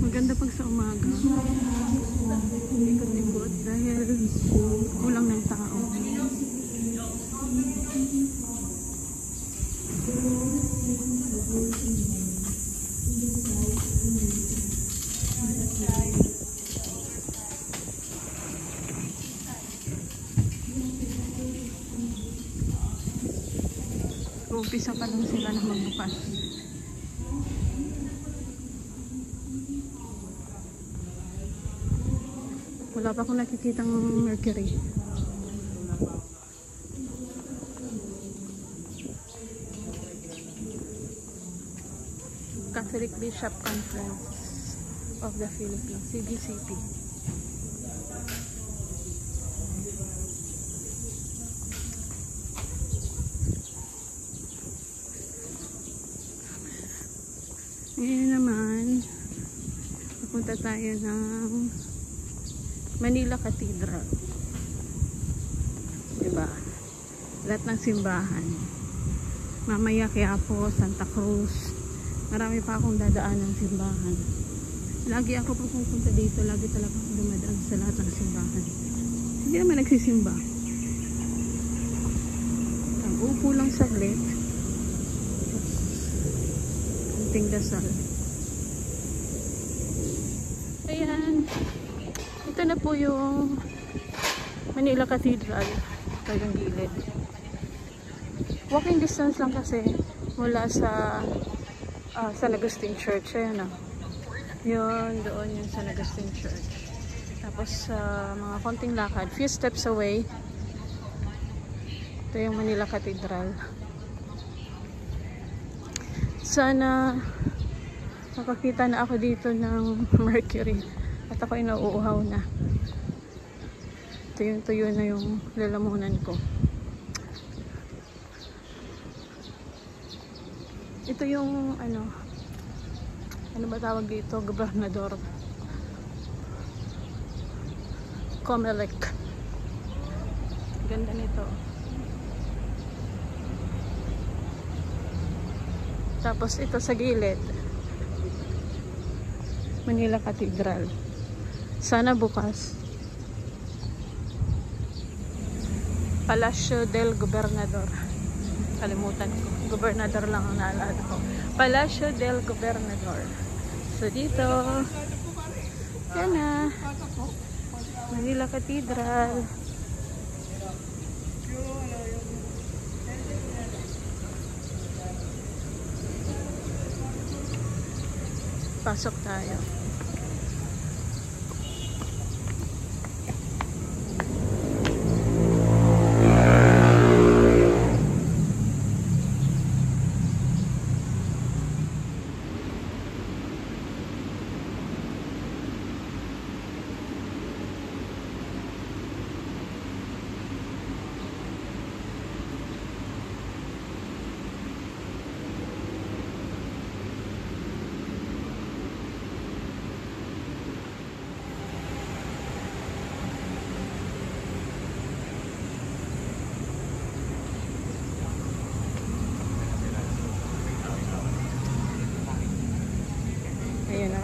Maganda pag sa umaga. Ikot-ikot dahil kulang ng tao. Umpisa pa lang sila na magbukas. Wala pa akong nakikitang Mercury. Catholic Bishop Conference of the Philippines, CBCP. Ngayon naman, pupunta tayo ng Manila Cathedral. Diba? Lahat ng simbahan. Mamaya Quiapo, Santa Cruz. Marami pa akong dadaan ng simbahan. Lagi ako pupunta dito. Lagi talaga akong dumadaan sa lahat ng simbahan. Hindi naman nagsisimba. Ang upo lang saglit. Kunting dasal. Ayan. Ito na po yung Manila Cathedral. Tagang gilid. Walking distance lang kasi mula sa San Agustin Church. Ayan o. Yun, doon yung San Agustin Church. Tapos mga konting lakad. Few steps away. Ito yung Manila Cathedral. Sana makakita na ako dito ng Mercury. At ako'y nauuhaw na. Tuyo na yung lalamunan ko. Ito yung ano ba tawag dito? Gobernador Comelec. Ganda nito. Tapos ito sa gilid, Manila Cathedral. Sana bukas. Palacio del Gobernador. Kalimutan ko. Gobernador lang ang naalala ko. Palacio del Gobernador. So dito, yan na. Manila Cathedral. Pasok tayo.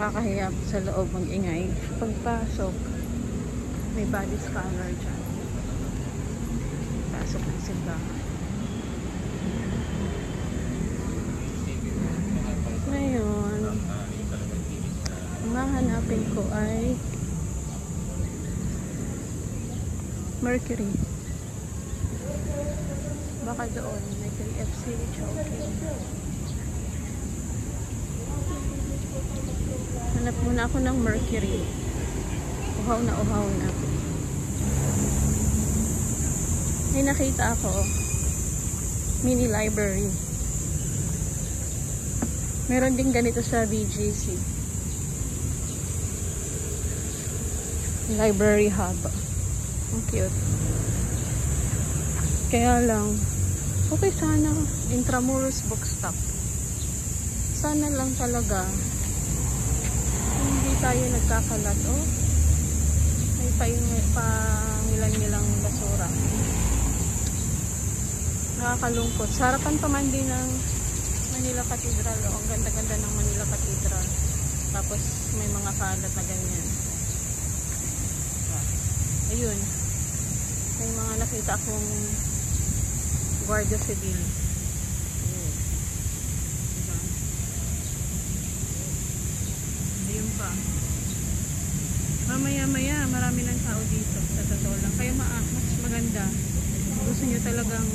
Nakakahiya sa loob ng ingay. Pagpasok, may body scanner dyan. Pasok ng simbahan. Ngayon, ang hahanapin ko ay Mercury. Baka doon, may KFC, Chowking. Hanap muna ako ng Mercury. Uhaw na uhaw na. May nakita ako. Mini library. Meron din ganito sa BGC. Library hub. Ang cute. Kaya lang, okay sana. Intramuros bookstop. Sana lang talaga hindi tayo nagkakalat. Oh, may pangilan-ngilang basura. Nakakalungkot. Sa harapan pa man din ng Manila Cathedral. Oh, ang ganda-ganda ng Manila Cathedral. Tapos may mga kalat na ganyan. Ayun. May mga nakita akong Guardia Civil. Ayun. Diba? Ayun pa. Mamaya-maya, marami ng tao dito. Sa totoo lang. Kaya mas maganda. Gusto nyo talagang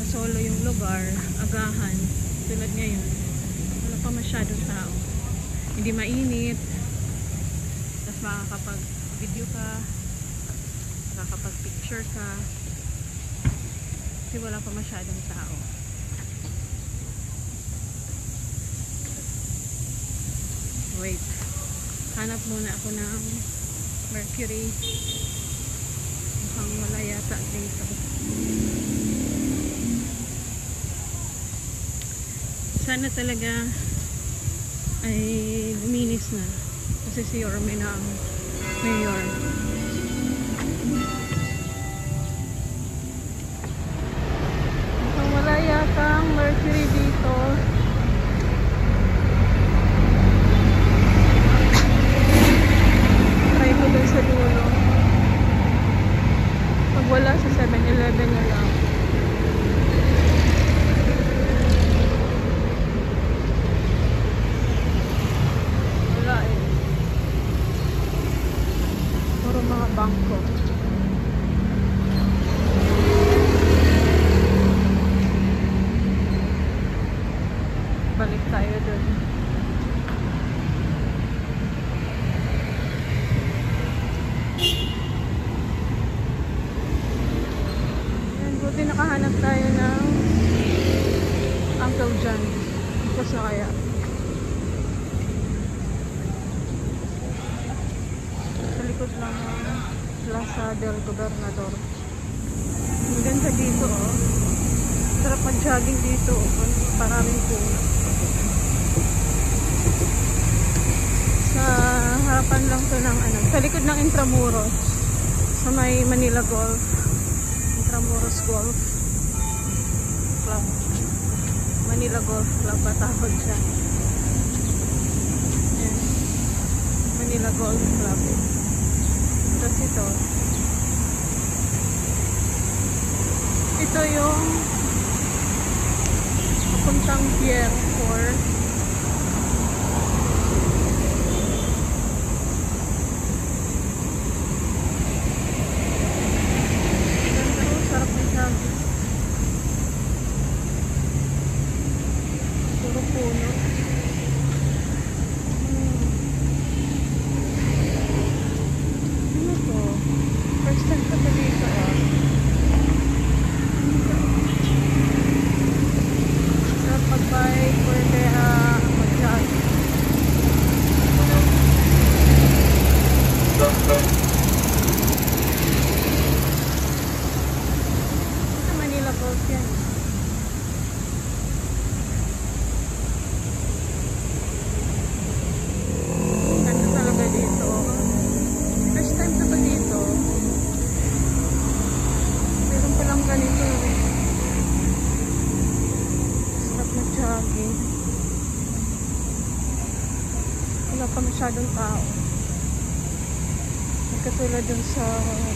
masolo yung lugar, agahan. Tulad ngayon. Wala pa masyadong tao. Hindi mainit. Tapos makakapag-video ka. Makakapag-picture ka. Kasi wala pa masyadong tao. Wait. Hanap muna ako ng Mercury. Mukhang wala yata dito. Sana talaga ay luminis na. Kasi si Yorme na ang mayor. Mukhang wala yata ang Mercury dito. Try ko dun sa dulo. Pag wala sa 7-Eleven na lang. Wala eh. Puro mga bangko. Balik tayo dun. Buti nakahanap tayo ng Uncle John. Ipos na kaya. Sa likod lang ng Plaza del Gobernador. Ang ganda dito oh. Sarap mag-jogging dito oh. Maraming puno. Sa harapan lang to ng ano. Sa likod ng Intramuros. Sa may Manila Golf. Intramuros Golf Club. Manila Golf Club patawag siya. Ayan. Manila Golf Club. Tapos ito yung papuntang Pier 4. Puro puno. Ano to? First time ko pa dito ah. Sarap mag-bike or kaya mag-jogging. Ito Manila Golf yan. Wala pa masyadong tao. Katulad dun sa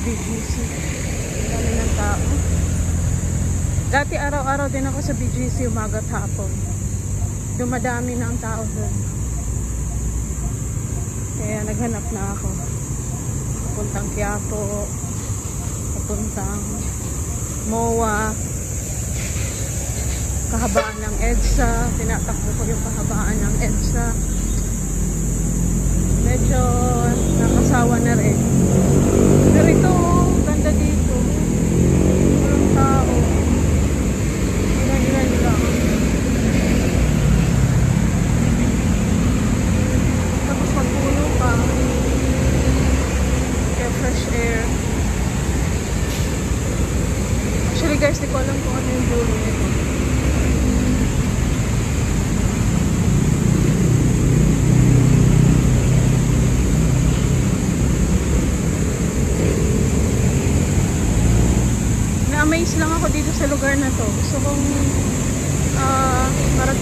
BGC. Dami ng tao. Dati araw-araw din ako sa BGC umaga at hapon. Dumadami na ang tao dun. Kaya naghanap na ako. Papuntang Quiapo. Papuntang MOA. Kahabaan ng EDSA. Tinatakbo ko yung kahabaan ng EDSA. Medyo nakasawa na rin. Pero ito, ganda dito. Walang tao. Ilan lang. Tapos magpuno pa. Kaya fresh air. Actually guys, di ko alam kung ano yung dulo nito. Na-amaze lang ako dito sa lugar na to. Gusto kong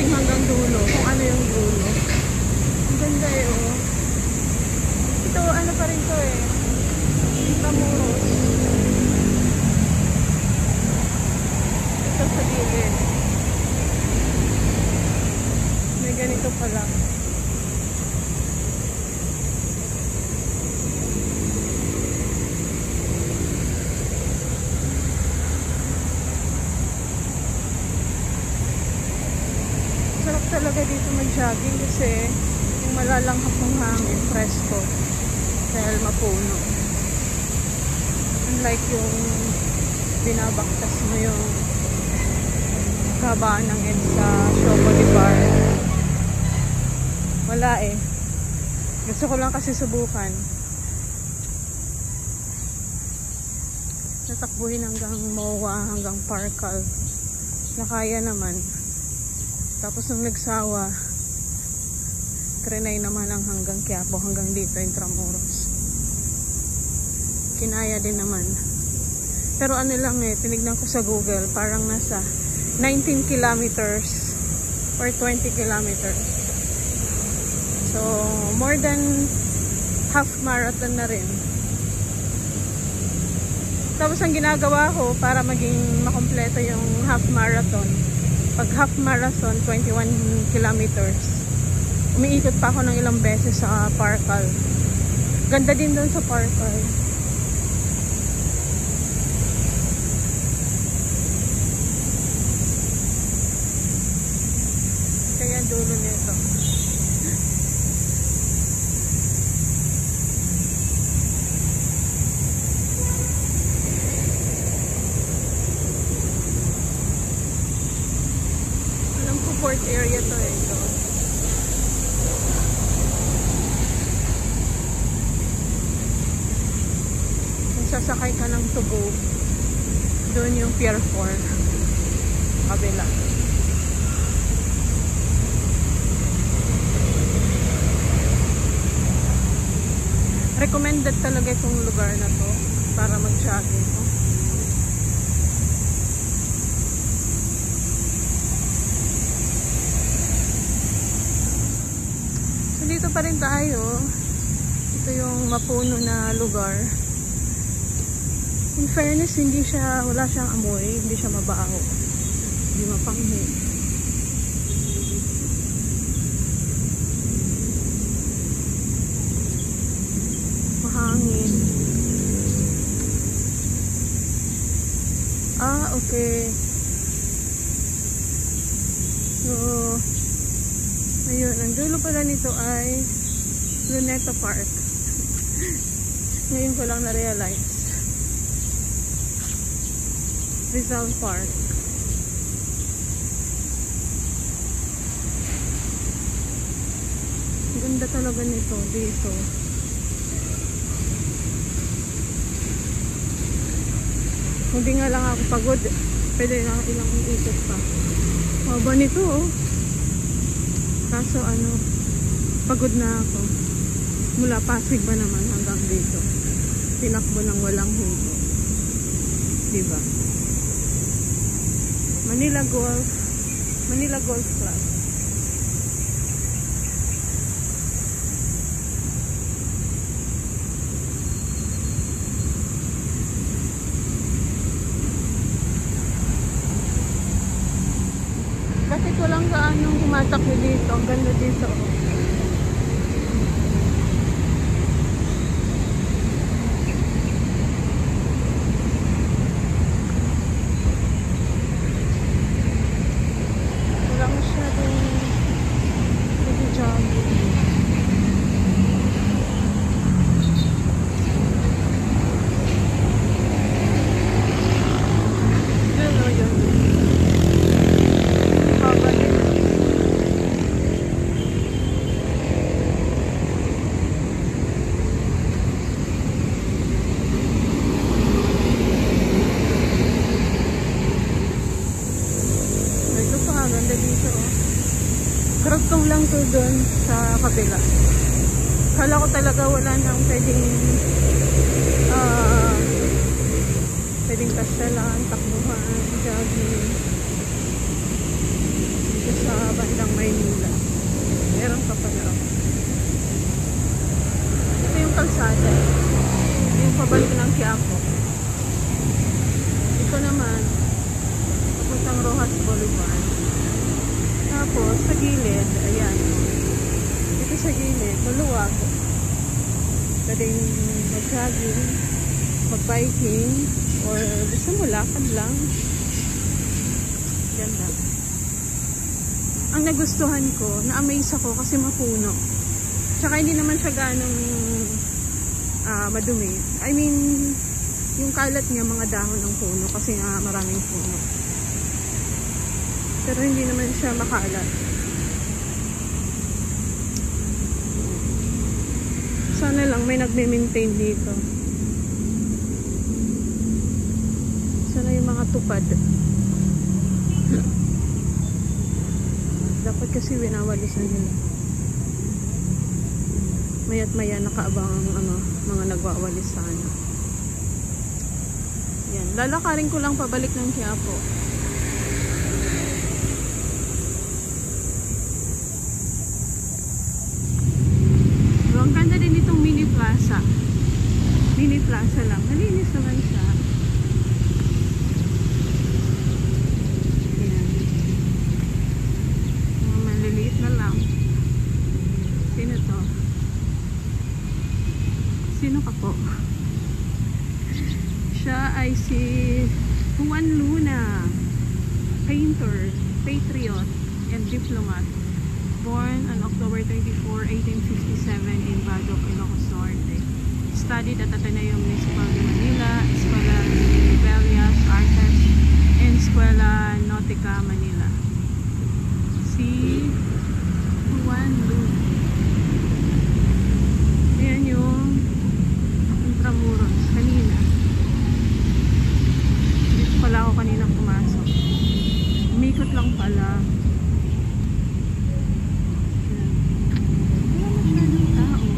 makarating hanggang dulo. Kung ano yung dulo. Ang ganda eh, oh. Ito, ano pa rin to eh. Intramuros. Ito sa gilid. May ganito pala. Sarap talaga dito mag-jogging kasi yung malalanghap ng hangin, presko. Dahil mapuno. Unlike yung binabaktas mo yung kabaan ng EDSA, Shaw Boulevard. Wala eh. Gusto ko lang kasi subukan. Natakbuhin hanggang MOA, hanggang Parcal. Nakaya naman. Tapos nung nagsawa, trinay naman ang hanggang Quiapo, hanggang dito, Intramuros. Kinaya din naman. Pero ano lang eh, tinignan ko sa Google, parang nasa 19 kilometers or 20 kilometers. So, more than half marathon na rin. Tapos ang ginagawa ko para maging makompleto yung half marathon. Pag half marathon, 21 kilometers. Umiikot pa ako ng ilang beses sa Parcal. Ganda din doon sa Parcal. Kaya dulo nito. Alam ko port area to eh. Ito. Sasakay ka ng Tubo, doon yung Pier 4 kabila. Recommended talaga itong lugar na to para mag-jogging. So dito pa rin tayo. Ito yung mapuno na lugar. In fairness, wala siyang amoy, hindi siya mabaho, hindi mapanghi. Mahangin. Ah, okay. So, ayun, ang dulo pala nito ay Luneta Park. Ngayon ko lang na-realize. Rizal Park. Ganda talaga nito dito. Hindi nga lang ako pagod. Pwede na ilang ikot pa. Haba nito oh. Kaso ano, pagod na ako. Mula Pasig ba naman hanggang dito. Tinakbo ng walang hinto. Diba? Manila Golf Club. Bakit walang gaanong tumatakbo dito? Ang ganda dito. Karugtong lang to doon sa kabila. Kala ko talaga wala nang pwedeng pasyalan, takbuhan, jogging. dito sa bandang Maynila. Meron pa pala ako. Ito yung kalsada. Yung pabalik ng Quiapo. Ito naman, papuntang Rojas Boulevard. Tapos, sa gilid, ayan. Ito sa gilid, maluwag. Pwedeng mag-jogging, mag-biking, or gusto mo lakad lang. Ganda. Ang nagustuhan ko, na-amaze ako kasi mapuno. Tsaka hindi naman siya ganong madumi. I mean, yung kalat niya mga dahon ng puno kasi nga maraming puno. Pero hindi naman siya makalat. Sana lang may nagme-maintain dito. Sana yung mga tupad. Dapat kasi winawalisan nila. Maya't maya nakaabang ang mga nagwawalis sana. Yan. Lalakarin ko lang pabalik ng Quiapo. So, ang ganda din itong mini plaza. Mini plaza lang. Malinis naman siya. Yan. Mga maliliit na lang. Sino to? Sino ka po? Siya ay si Juan Luna, painter, patriot, and diplomat. Born on October 24, 1857 in Badok, Ilocos Norte. Studied at Ateneo Municipal de Manila, Escuela de Bellas Artes, and Escuela Nautica Manila. Si Juan Luna. Ayan yung Intramuros kanina. Dito pala ako kanina pumasok. Umikot lang pala. Wala masyadong tao.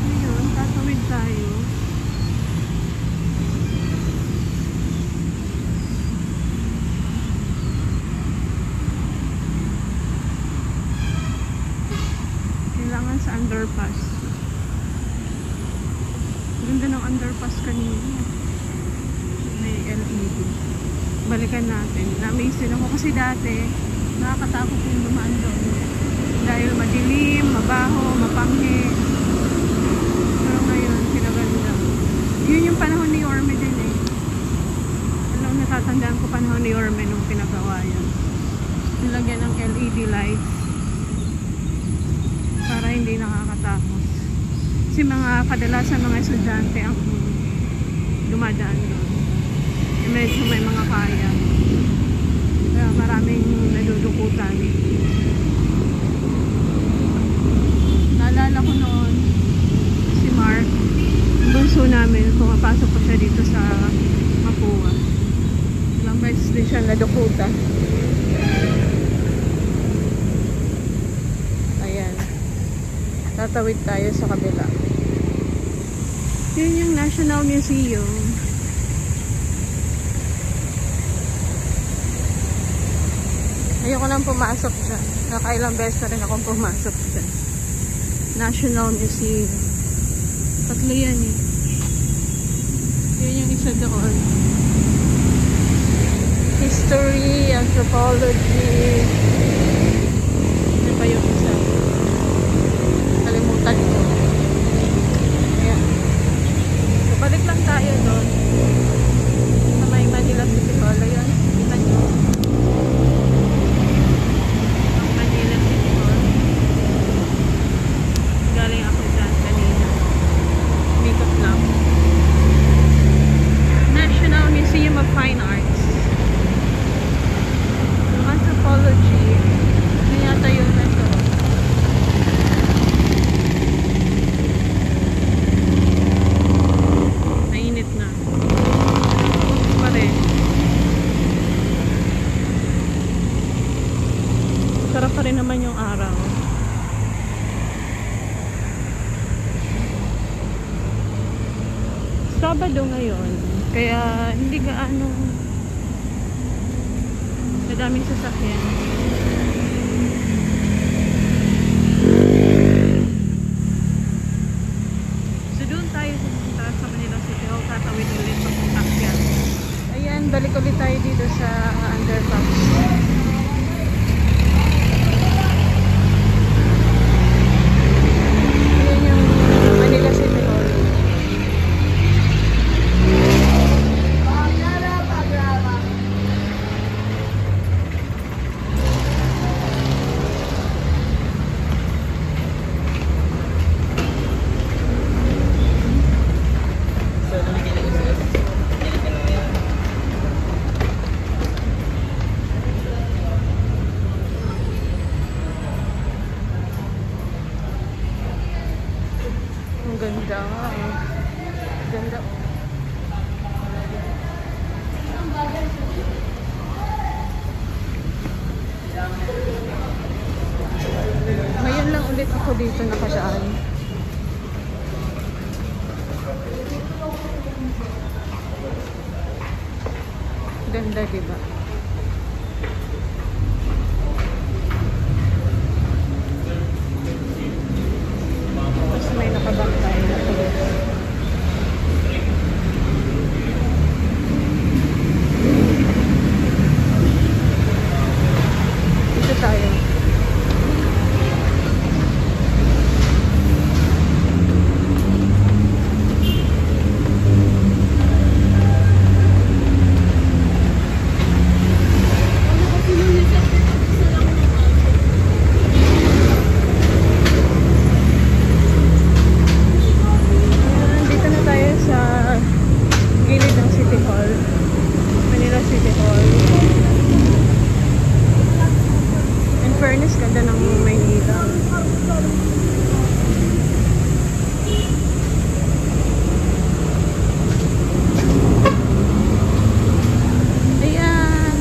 Ayun, tatawid tayo. Kailangan sa underpass. Ganda ng underpass kanina. May LED. Balikan natin. Na-amaze din ako kasi dati nakakatakot yung dumaan doon. Dahil madilim, mabaho, mapanghi. Pero ngayon, pinaganda. Yun yung panahon ni Yorme din eh. Alam, natatandaan ko panahon ni Yorme nung pinagawa yun. Nilagyan ng LED lights para hindi nakakatakot. Kasi kadalasan mga estudyante ang dumadaan doon. Medyo may mga kaya. Kaya maraming nadudukutan. Naalala ko noon si Mark, ang bunso namin, pumapasok ko siya dito sa Mapua. Ilang beses din siya nadukutan. Tatawid tayo sa kabila. Yun yung National Museum. Ayoko nang pumasok dyan. Nakailang beses na rin akong pumasok dyan. National Museum. Tatlo yan eh. Yun yung isa doon. History, anthropology. Ano pa yung isa? Kalimutan ko. Ayan. So, balik lang tayo doon. Sa may Manila City Hall. Ayan. Kita nyo. Ang Manila City Hall. Galing ako dyan kanina. Makeup lang. National Museum of Fine Arts. Anthropology. Sabado ngayon, kaya hindi gaano madaming sasakyan. So doon tayo pupunta sa Manila City Hall, tatawid ulit papunta Akyat. Ayan, balik ulit tayo dito sa underpass. Ang ganda. Ganda. Ngayon lang ulit ako dito nakadaan. Ganda, diba? Tapos may nakabantay na pulis. Dito tayo. Fairness, ganda ng Maynila. Ayan.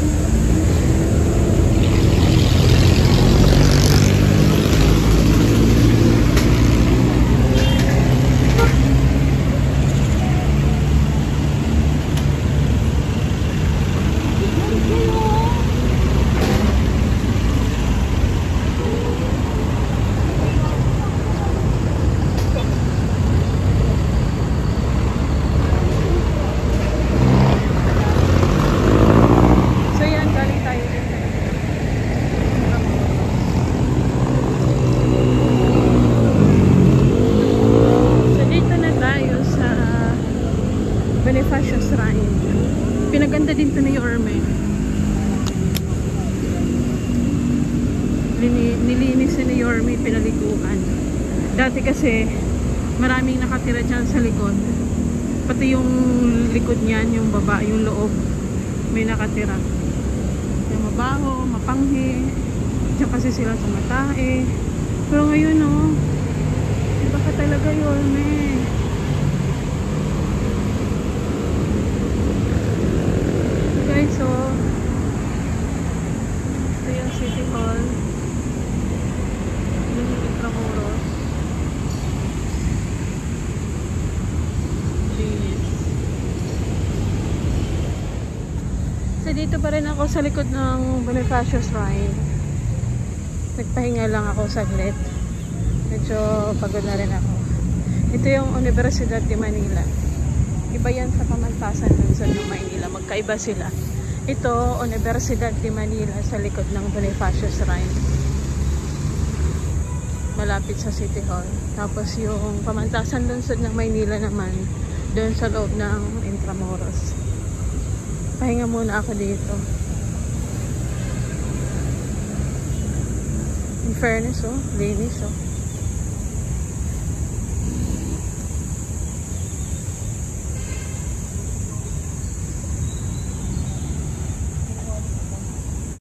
Bonifacio Shrine. Pinaganda din to ni Yorme. Nilinis ni Yorme, pinaliguan. Dati kasi maraming nakatira dyan sa likod. Pati yung likod niyan, yung baba, yung loob, may nakatira. Yung mabaho, mapanghi. Diyan kasi sila tumatae. Pero ngayon, oh, iba ka talaga, Yorme. So, ito yung City Hall. Yung Intramuros. So, dito pa rin ako sa likod ng Bonifacio Shrine. Nagpahinga lang ako saglit. Medyo pagod na rin ako. Ito yung Universidad de Manila. Iba yan sa Pamantasan ng Maynila. Magkaiba sila. Ito, Universidad de Manila sa likod ng Bonifacio Shrine. Malapit sa City Hall. Tapos yung Pamantasan Lungsod ng Maynila naman, doon sa loob ng Intramuros. Pahinga muna ako dito. In fairness, oh, linis, oh.